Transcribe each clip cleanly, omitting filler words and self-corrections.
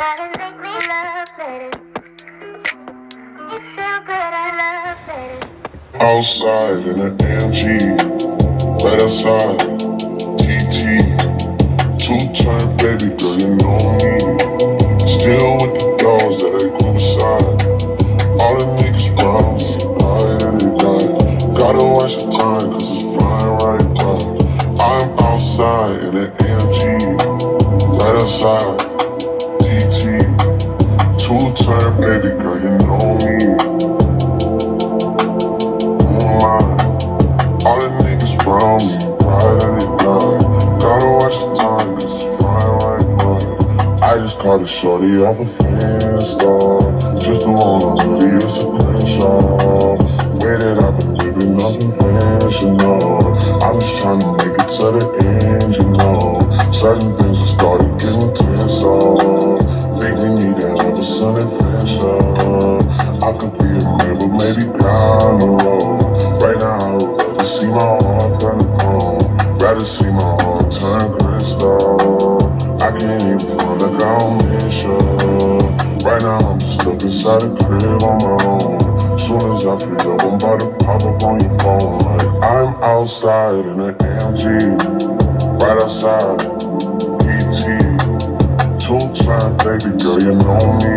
gotta make me love better. It's so good, I love better. Outside in an AMG, right outside, TT. Two-turn baby girl, you know me. Still with the dogs that I grew beside. All the niggas round me, right and they die. Gotta watch the time, cause it's flying right by. I'm outside in an AMG, right outside, TT. Two-turn baby girl, you know me. All the niggas round me, right and they die. Gotta watch the time, cause it's flying right by. I just caught a shorty off a Insta. Just on a really, it's a screenshot. Way that I've been living, nothing conventional. I'm just trying to make it to the end, you know. Certain things have started getting canceled. Think we need another sun adventure. I could be a man, but maybe down the road. Right now, I would rather see my heart turn to gold. Rather see my heart turn crystal. I can't even feel like I don't miss you. Right now, I'm just stuck inside the crib on my own. Soon as I free up, I'm about to pop up on your phone. Like, I'm outside in an AMG, right outside, PT. Two-time baby girl, you know me.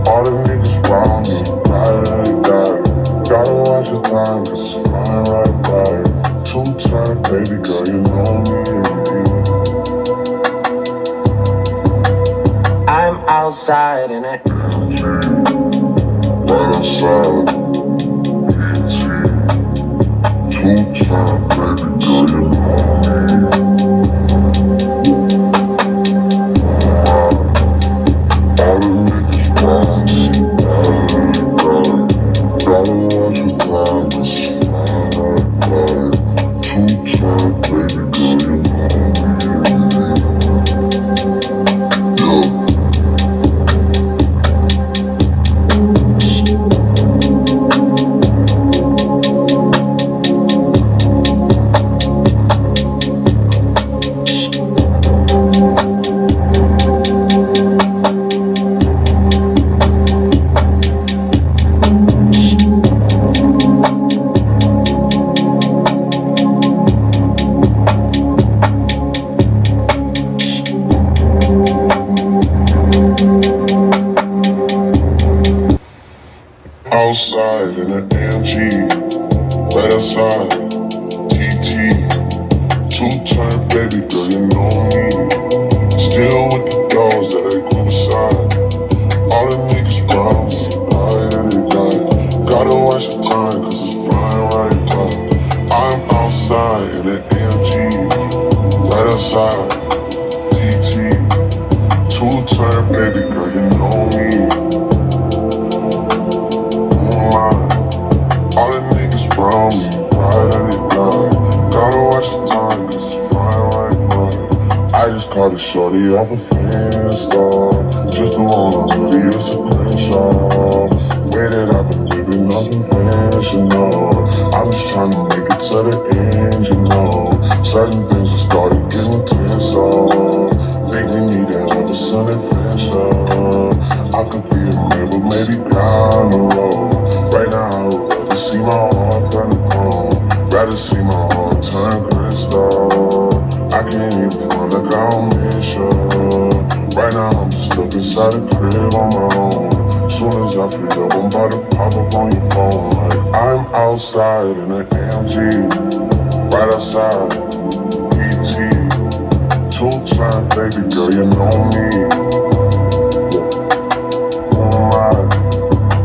All the niggas round me, right and they die. Gotta watch the time, cause it's flying right by. Two-turn baby girl, you know me. I'm outside in it. Right outside, two-turn baby girl, you know me. All the niggas round me, right and they die. Gotta watch the time, cause it's flying right by. Two-turn baby girl, you know me. Yo. Outside in an AMG, right outside, TT. Two-turn baby girl, you know me. Still with the dogs that I grew beside. All the niggas round me, right and they die. Gotta watch the time, cause it's flying right by. I'm outside in an AMG, right outside, TT. Two-turn baby girl, you know me. All the niggas round me, right and they die. Gotta watch the time, cause it's flying right by. I just caught a shorty off a Insta. Just on a really, it's a screenshot. Way that I've been living, nothing conventional. I'm just trying to make it to the end, you know. Certain things have started getting canceled. Think we need another sun adventure. I could be a man, but maybe down the road. Right now, I would rather see my heart turn to gold. Rather see my heart turn crystal. I can't even feel like I don't miss you. Right now, I'm just stuck inside the crib on my own. Soon as I free up, I'm about to pop up on your phone. Like, I'm outside in an AMG, right outside, PT. Two-time baby girl, you know me.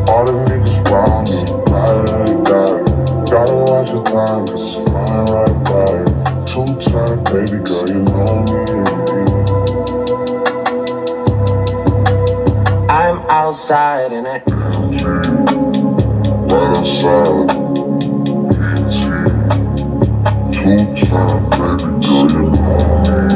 All the niggas round me, right and they die. Gotta watch the time, cause it's flying right by. Two-turn baby girl, you know me. I'm outside in it. Right outside, two-turn baby girl, you know me.